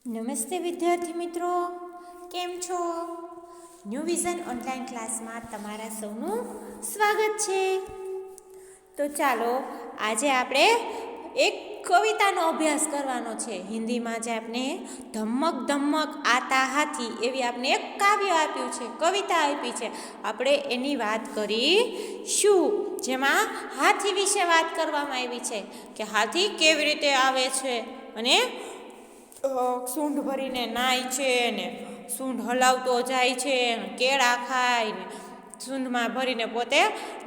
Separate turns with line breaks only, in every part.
નમસ્તે વિદ્યાર્થી મિત્રો, કેમ છો? ન્યૂ વિઝન ઓનલાઈન ક્લાસમાં તમારા સૌનું સ્વાગત છે. તો ચાલો આજે આપણે એક કવિતાનો અભ્યાસ કરવાનો છે. હિન્દીમાં જે આપણે ધમક ધમક આતા હાથી એવી આપણે એક કાવ્ય આપ્યું છે, કવિતા આપી છે. આપણે એની વાત કરીશું, જેમાં હાથી વિશે વાત કરવામાં આવી છે કે હાથી કેવી રીતે આવે છે અને સૂંઢ ભરીને નાય છે ને સૂંઢ હલાવતો જાય છે, કેળા ખાય ને સૂંઢમાં ભરીને પોતે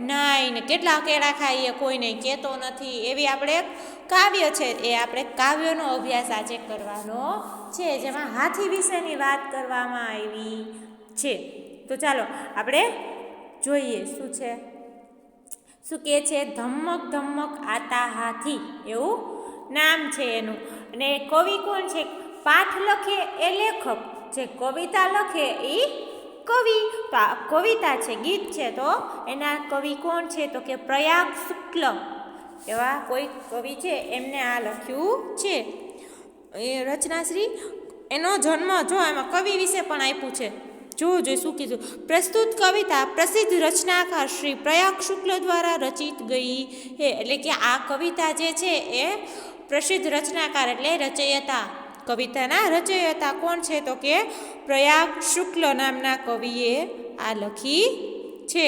નાય ને કેટલા કેળા ખાય એ કોઈને કહેતો નથી. એવી આપણે કાવ્ય છે, એ આપણે કાવ્યનો અભ્યાસ આજે કરવાનો છે, જેમાં હાથી વિશેની વાત કરવામાં આવી છે. તો ચાલો આપણે જોઈએ શું છે. શું કહે છે? ધમક ધમક આતા હાથી, એવું નામ છે એનું. અને કવિ કોણ છે? પાઠ લખે એ લેખક, જે કવિતા લખે એ કવિ. કવિતા છે, ગીત છે, તો એના કવિ કોણ છે? તો કે પ્રયાગ શુક્લ એવા કોઈ કવિ છે, એમને આ લખ્યું છે. એ રચનાશ્રી એનો જન્મ જો એમાં કવિ વિશે પણ આપ્યું છે. જો શું કીધું? પ્રસ્તુત કવિતા પ્રસિદ્ધ રચનાકાર શ્રી પ્રયાગ શુક્લ દ્વારા રચિત ગઈ હે. એટલે કે આ કવિતા જે છે એ પ્રસિદ્ધ રચનાકાર એટલે રચયિતા, કવિતાના રચયિતા કોણ છે? તો કે પ્રયાગ શુક્લ નામના કવિએ આ લખી છે.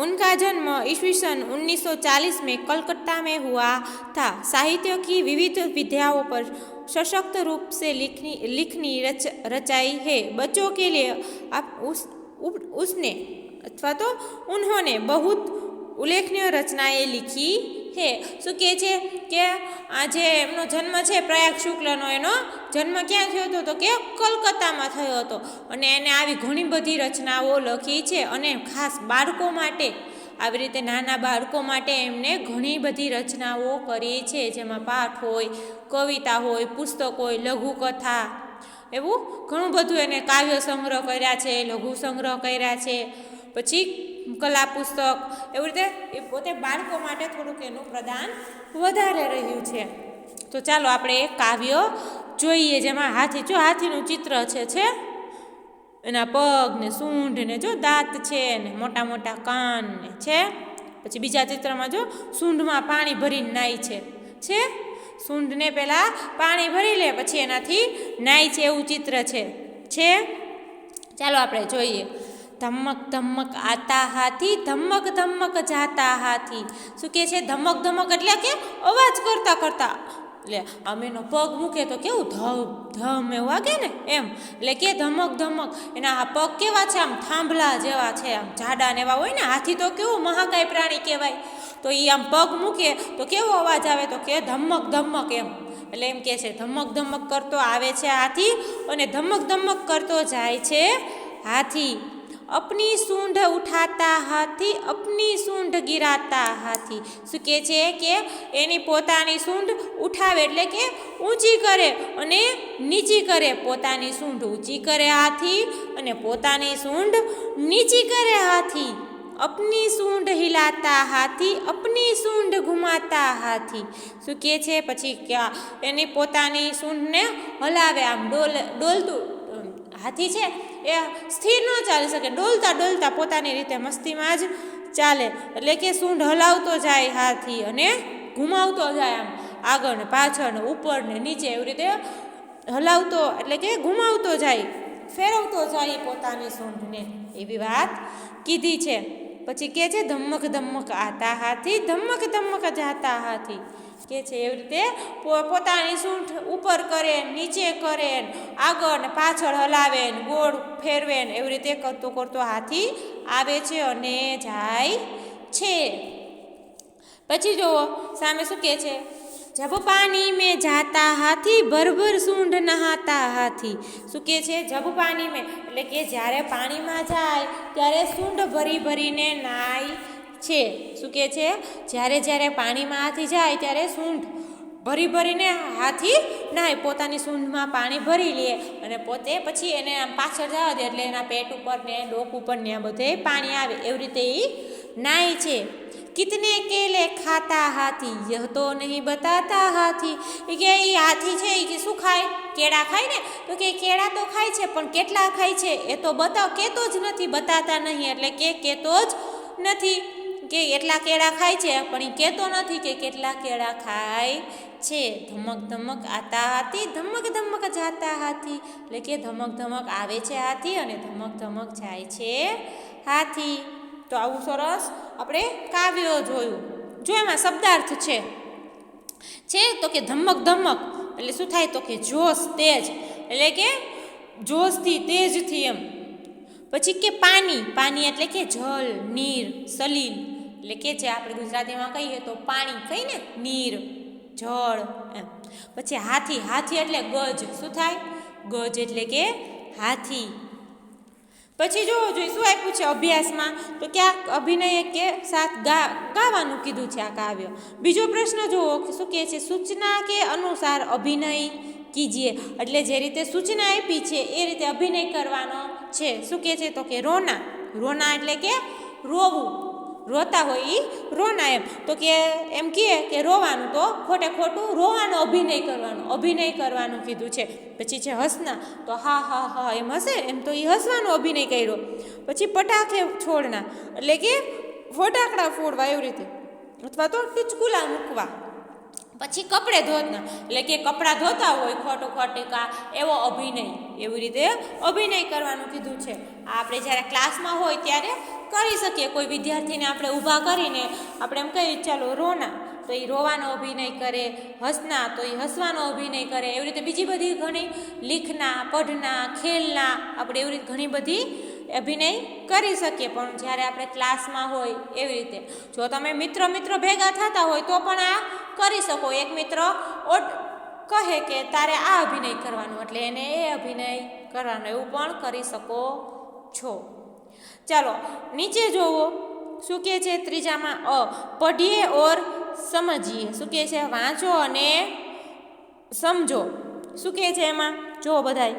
उनका जन्म ईस्वीसन 1940 में कलकत्ता में हुआ था. साहित्य की विविध विधाओं पर सशक्त रूप से लिखनी रचाई है. बच्चों के लिए उसने अथवा तो उन्होंने बहुत उल्लेखनीय रचनाएं लिखी है. શું કહે છે કે આ જે એમનો જન્મ છે પ્રયાગ શુક્લનો, એનો જન્મ ક્યાં થયો હતો? તો કે કલકત્તામાં થયો હતો. અને એને આવી ઘણી બધી રચનાઓ લખી છે. અને ખાસ બાળકો માટે, આવી રીતે નાના બાળકો માટે એમને ઘણી બધી રચનાઓ કરી છે, જેમાં પાઠ હોય, કવિતા હોય, પુસ્તક હોય, લઘુકથા, એવું ઘણું બધું. એને કાવ્ય સંગ્રહ કર્યા છે, લઘુ સંગ્રહ કર્યા છે, પછી કલા પુસ્તક, એવી રીતે એ પોતે બાળકો માટે થોડુંક એનું પ્રદાન વધારે રહ્યું છે. તો ચાલો આપણે એક કાવ્ય જોઈએ, જેમાં હાથી, જો હાથીનું ચિત્ર છે એના પગ ને સૂંઢ ને જો દાંત છે ને મોટા મોટા કાન ને છે. પછી બીજા ચિત્રમાં જો સૂંઢમાં પાણી ભરીને નાય છે. સૂંઢને પહેલાં પાણી ભરી લે, પછી એનાથી નાય છે, એવું ચિત્ર છે. ચાલો આપણે જોઈએ. ધમક ધમક આતા હાથી, ધમક ધમક જાતા હાથી. શું કહે છે? ધમક ધમક એટલે કે અવાજ કરતાં એટલે આમ એનો પગ મૂકે તો કેવું ધમ એવું વાગે ને, એમ. એટલે કે ધમક ધમક. એના પગ કેવા છે? આમ થાંભલા જેવા છે, આમ જાડા ને એવા હોય ને. હાથી તો કેવું મહાકાય પ્રાણી કહેવાય, તો એ આમ પગ મૂકે તો કેવો અવાજ આવે? તો કે ધમક ધમક, એમ. એટલે એમ કહે છે ધમક ધમક કરતો આવે છે હાથી, અને ધમક ધમક કરતો જાય છે હાથી. अपनी सूंढ उठाता हाथी, अपनी सूंढ गिराता हाथी. શું કહે છે કે એની પોતાની સૂંઢ ઉઠાવે એટલે કે ઊંચી કરે અને નીચી કરે. પોતાની સૂંઢ ઊંચી કરે હાથી, અને પોતાની સૂંઢ નીચી કરે હાથી. अपनी सूंढ हिलाता हाथी, अपनी सूंढ घुमाता हाथी. શું કહે છે પછી કે એની પોતાની સૂંઢને હલાવે, આમ ડોલતું. હાથી છે એ સ્થિર ન ચાલી શકે, ડોલતા ડોલતા પોતાની રીતે મસ્તીમાં જ ચાલે. એટલે કે સૂંઢ હલાવતો જાય હાથી અને ઘુમાવતો જાય, આમ આગળ ને પાછળ ને ઉપર ને નીચે, એવી રીતે હલાવતો એટલે કે ઘુમાવતો જાય, ફેરવતો જાય પોતાની સૂંઢને, એવી વાત કીધી છે. પછી કે છે ધમક ધમક આતા હાથી, ધમક ધમક જાતા હાથી. કે છે એવી રીતે પોતાની સૂંઢ ઉપર કરે, નીચે કરે, આગળ ને પાછળ હલાવે ને ગોળ ફેરવે ને, એવી રીતે કરતો કરતો હાથી આવે છે અને જાય છે. પછી જુઓ સામે શું કહે છે? જબ પાણી મેં જાતા હાથી, ભર ભર સૂંઢ નહાતા હાથી. શું કહે છે? જબ પાણી મેં એટલે કે જ્યારે પાણીમાં જાય ત્યારે સૂંઢ ભરી ભરીને નાય છે. શું કહે છે? જ્યારે પાણીમાં હાથી જાય ત્યારે સૂંઢ ભરી ભરીને હાથી નાય, પોતાની સૂંઢમાં પાણી ભરી લે અને પોતે પછી એને આમ પાછળ જવા દે, એટલે એના પેટ ઉપર ને ડોક ઉપર ને બધે પાણી આવે, એવી રીતે એ નાય છે. कितने केले खाता हाथी यह तो नहीं बताता हाथी કે એ હાથી છે એ શું ખાય કેળા ખાય ને તો કે કેળા તો ખાય છે પણ કેટલા ખાય છે એ તો કહેતો જ નથી બતાતા નહીં એટલે કે કહેતો જ નથી કે એટલા કેળા ખાય છે પણ એ કહેતો નથી કે કેટલા કેળા ખાય છે ધમક ધમક આતા હાથી ધમક ધમક જાતા હાથી એટલે કે ધમક ધમક આવે છે હાથી અને ધમક ધમક જાય છે હાથી તો આવું સરસ આપણે કાવ્ય જોયું જો એમાં શબ્દાર્થ છે તો કે ધમક ધમક એટલે શું થાય તો કે જોશ તેજ એટલે કે જોશથી તેજથી એમ પછી કે પાણી એટલે કે જલ નીર સલીલ એટલે કે જે આપણે ગુજરાતીમાં કહીએ તો પાણી કહીએ ને નીર જળ એમ પછી હાથી એટલે ગજ શું થાય ગજ એટલે કે હાથી પછી જોવો જોઈએ શું આપ્યું છે અભ્યાસમાં તો ક્યાંક અભિનય કે સાથ ગાવાનું કીધું છે આ કાવ્ય બીજો પ્રશ્ન જુઓ કે શું કહે છે સૂચના કે અનુસાર અભિનય કીજીએ એટલે જે રીતે સૂચના આપી છે એ રીતે અભિનય કરવાનો છે શું કહે છે તો કે રોના એટલે કે રોવું રોતા હોય એ રોના એમ તો કે એમ કહે કે રોવાનું તો ખોટું રોવાનો અભિનય કરવાનું કીધું છે પછી છે હસના તો હા એમ હશે એમ તો એ હસવાનો અભિનય કર્યો પછી પટાખે છોડના એટલે કે ફટાકડા ફોડવા એવી રીતે અથવા તો ટીચકુલા મૂકવા પછી કપડે ધોતના એટલે કે કપડાં ધોતા હોય ખોટું એવો અભિનય એવી રીતે અભિનય કરવાનું કીધું છે આપણે જ્યારે ક્લાસમાં હોય ત્યારે કરી શકીએ કોઈ વિદ્યાર્થીને આપણે ઊભા કરીને આપણે એમ કહીએ ચાલો રોના તો એ રોવાનો અભિનય કરે હસના તો એ હસવાનો અભિનય કરે એવી રીતે બીજી બધી ઘણી લીખના પઢના ખેલના આપણે એવી રીતે ઘણી બધી અભિનય કરી શકીએ પણ જ્યારે આપણે ક્લાસમાં હોય એવી રીતે જો તમે મિત્ર ભેગા થતા હોય તો પણ આ કરી શકો એક મિત્ર કહે કે તારે આ અભિનય કરવાનો એટલે એને એ અભિનય કરવાનો એવું પણ કરી શકો છો ચાલો નીચે જોવો શું કહે છે ત્રીજામાં પઢીએ ઓર સમજીએ શું કહે છે વાંચો અને સમજો શું કહે છે એમાં જુઓ બધાય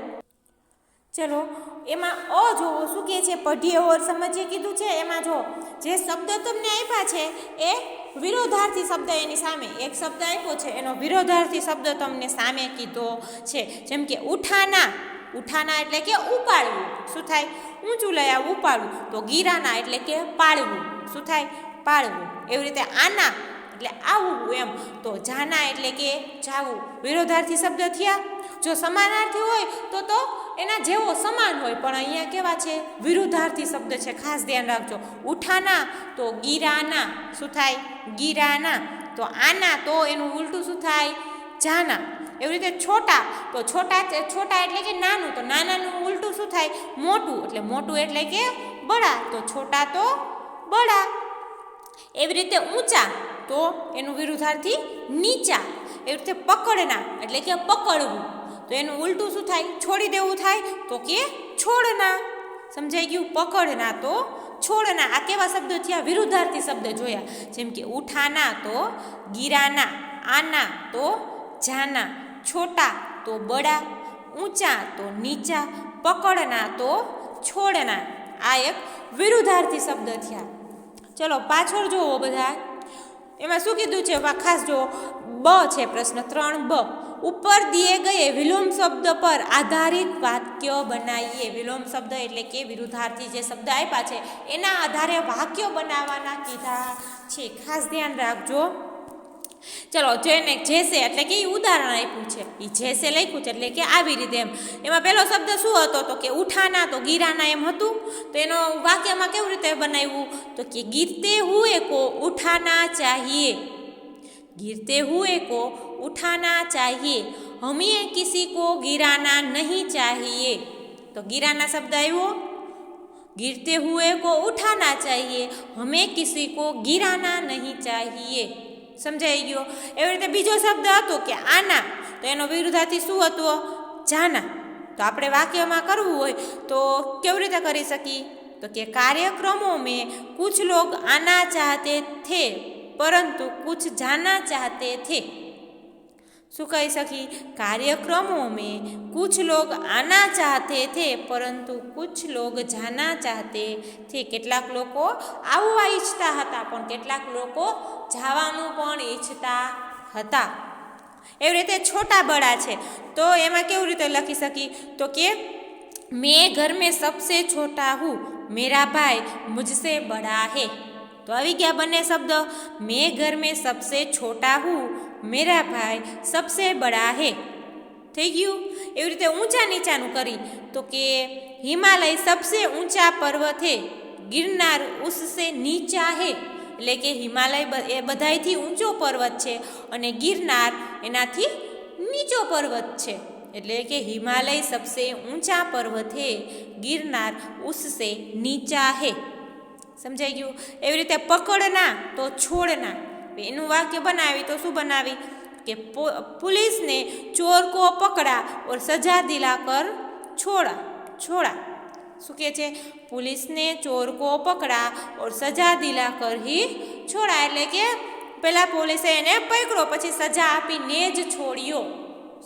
ચલો એમાં જોવો શું કહે છે પઢીએ ઓર સમજીએ કીધું છે એમાં જો જે શબ્દ તમને આપ્યા છે એ વિરોધાર્થી શબ્દ એની સામે એક શબ્દ આપ્યો છે એનો વિરોધાર્થી શબ્દ તમને સામે કીધો છે જેમ કે ઉઠાના એટલે કે ઉપાડવું શું થાય ઊંચું લઈ આવવું ઉપાડવું તો ગીરાના એટલે કે પાડવું શું થાય પાડવું એવી રીતે આના એટલે આવવું એમ તો જાના એટલે કે જાવું વિરોધાર્થી શબ્દ થયા જો સમાનાર્થી હોય તો એના જેવો સમાન હોય પણ અહીંયા કેવા છે વિરુદ્ધાર્થી શબ્દ છે ખાસ ધ્યાન રાખજો ઉઠાના તો ગીરાના શું થાય ગીરાના તો આના તો એનું ઉલટું શું થાય જાના એવી રીતે છોટા એટલે કે નાનું તો નાનાનું ઉલટું શું થાય મોટું એટલે કે બડા તો છોટા તો બડા એવી રીતે ઊંચા તો એનું વિરુદ્ધાર્થી નીચા એવી રીતે પકડના એટલે કે પકડવું તો એનું ઉલટું શું થાય છોડી દેવું થાય તો કે છોડના સમજાઈ ગયું પકડના તો છોડના આ કેવા શબ્દો થયા વિરુદ્ધાર્થી શબ્દ જોયા જેમ કે ઉઠાના તો ગીરાના આના તો જાના છોટા તો બડા ઊંચા તો નીચા પકડના તો છોડના આ એક વિરુદ્ધાર્થી શબ્દ થયા ચલો પાછળ જુઓ બધા એમાં શું કીધું છે ખાસ જુઓ છે પ્રશ્ન 3 ઉપર દિए गए વિલોમ શબ્દ પર આધારિત વાક્ય બનાવીએ વિલોમ શબ્દ એટલે કે વિરુદ્ધાર્થી જે શબ્દ આપ્યા છે એના આધારે વાક્યો બનાવવાના કીધા છે ખાસ ધ્યાન રાખજો ચલો જેને જેસે એટલે કે ઉદાહરણ આપ્યું છે એ જેસે લખ્યું છે એટલે કે આવી રીતે એમાં પહેલો શબ્દ શું હતો તો કે ઉઠાના તો ગીરાના એમ હતું તો એનો વાક્યમાં કેવી રીતે બનાવ્યું તો કે ગીરતે હુએ કો ઉઠાના ચાહીએ गिरते हुए को उठाना चाहिए हमें किसी को गिराना नहीं चाहिए तो गिराना शब्द आयो गिरते हुए को उठाना चाहिए हमें किसी को गिराना नहीं चाहिए समझाई गयो एवी रीते बीजो शब्द हतो के आना तो एनो विरुद्धार्थी शुं हतो जाना तो आपणे वाक्यमां करवुं होय तो केवी रीते करी शकीए तो के कार्यक्रमों में कुछ लोग आना चाहते थे परंतु कुछ जाना चाहते थे શું કહી શકી? कार्यक्रमों में कुछ लोग आना चाहते थे પરંતુ कुछ लोग जाना चाहते थे. કેટલાક લોકો આવવા ઈચ્છતા હતા પણ કેટલાક લોકો જવાનું પણ ઈચ્છતા હતા. એવી રીતે છોટા બડા છે તો એમાં કેવી રીતે લખી શકી? તો કે મેં ઘર में सबसे छोटा हूँ, मेरा भाई मुझसे बड़ा है. તો આવી ગયા બંને શબ્દ. મેં ઘર में सबसे छोटा हूँ, मेरा भाई सबसे बड़ा है. થઈ ગયું. એવી રીતે ઊંચા નીચાનું કરી તો કે હિમાલય સબસે ઊંચા પર્વત હે, ગિરનાર ઉસસે નીચા હે. એટલે કે હિમાલય એ બધાયથી ઊંચો પર્વત છે અને ગિરનાર એનાથી નીચો પર્વત છે. એટલે કે હિમાલય સબસે ઊંચા પર્વત હે, ગિરનાર ઉસસે નીચા હે. સમજાઈ ગયું? એવી રીતે પકડના તો છોડના. એનું વાક્ય બનાવી તો શું બનાવી કે पुलिस ने चोर को पकड़ा और सजा दिलाकर छोड़ा. શું કહે છે? पुलिस ने चोर को पकड़ा और सजा दिलाकर ही छोड़ा. એટલે કે પહેલા પોલીસે એને પકડ્યો પછી સજા આપીને જ છોડ્યો.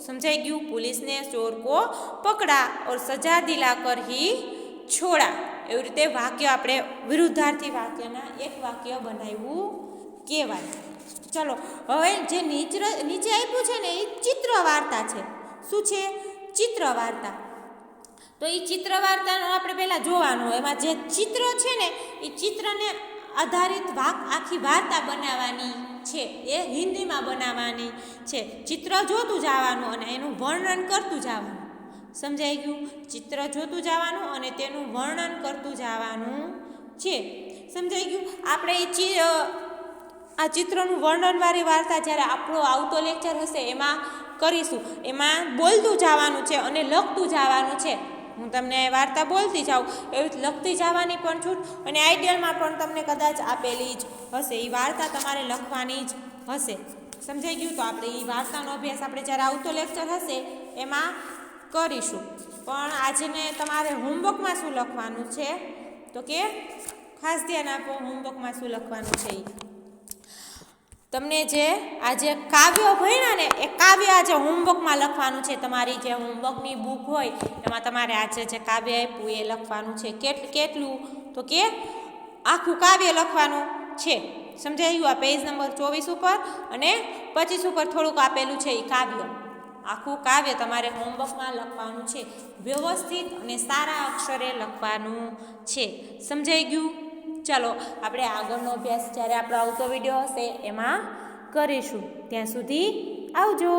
સમજાઈ ગયું? पुलिस ने चोर को पकड़ा और सजा दिलाकर ही छोड़ा. એવી રીતે વાક્ય આપણે વિરુદ્ધાર્થી વાક્યના એક વાક્ય બનાવ્યું કહેવાય. ચલો હવે જે નીચે આપ્યું છે ને એ ચિત્ર વાર્તા છે. શું છે? ચિત્ર વાર્તા. તો એ ચિત્ર વાર્તાનો આપણે પહેલાં જોવાનું. એમાં જે ચિત્ર છે ને એ ચિત્રને આધારિત આખી વાર્તા બનાવવાની છે. એ હિન્દીમાં બનાવવાની છે. ચિત્ર જોતું જવાનું અને એનું વર્ણન કરતું જવાનું. સમજાઈ ગયું? ચિત્ર જોતું જવાનું અને તેનું વર્ણન કરતું જવાનું છે. સમજાઈ ગયું? આપણે આ ચિત્રનું વર્ણનવાળી વાર્તા જ્યારે આપણો આવતો લેક્ચર હશે એમાં કરીશું. એમાં બોલતું જવાનું છે અને લખતું જવાનું છે. હું તમને વાર્તા બોલતી જાઉં એવી લખતી જવાની પણ છૂટ અને આઈડિયલમાં પણ તમને કદાચ આપેલી જ હશે. એ વાર્તા તમારે લખવાની જ હશે. સમજાઈ ગયું? તો આપણે એ વાર્તાનો અભ્યાસ આપણે જ્યારે આવતો લેક્ચર હશે એમાં કરીશું. પણ આજને તમારે હોમવર્કમાં શું લખવાનું છે તો કે ખાસ ધ્યાન આપો. હોમવર્કમાં શું લખવાનું છે તમને જે આજે કાવ્યો ભણ્યા ને એ કાવ્ય આજે હોમવર્કમાં લખવાનું છે. તમારી જે હોમવર્કની બુક હોય એમાં તમારે આજે જે કાવ્ય આપ્યું એ લખવાનું છે. કેટલું તો કે આખું કાવ્ય લખવાનું છે. સમજાઈ ગયું? આ પેજ નંબર 24 ઉપર અને 25 ઉપર થોડુંક આપેલું છે એ કાવ્ય. આખું કાવ્ય તમારે હોમવર્કમાં લખવાનું છે. વ્યવસ્થિત અને સારા અક્ષરે લખવાનું છે. સમજાઈ ગયું? ચાલો આપણે આગળનો અભ્યાસ જ્યારે આપણો આવતો વિડીયો હશે એમાં કરીશું. ત્યાં સુધી આવજો.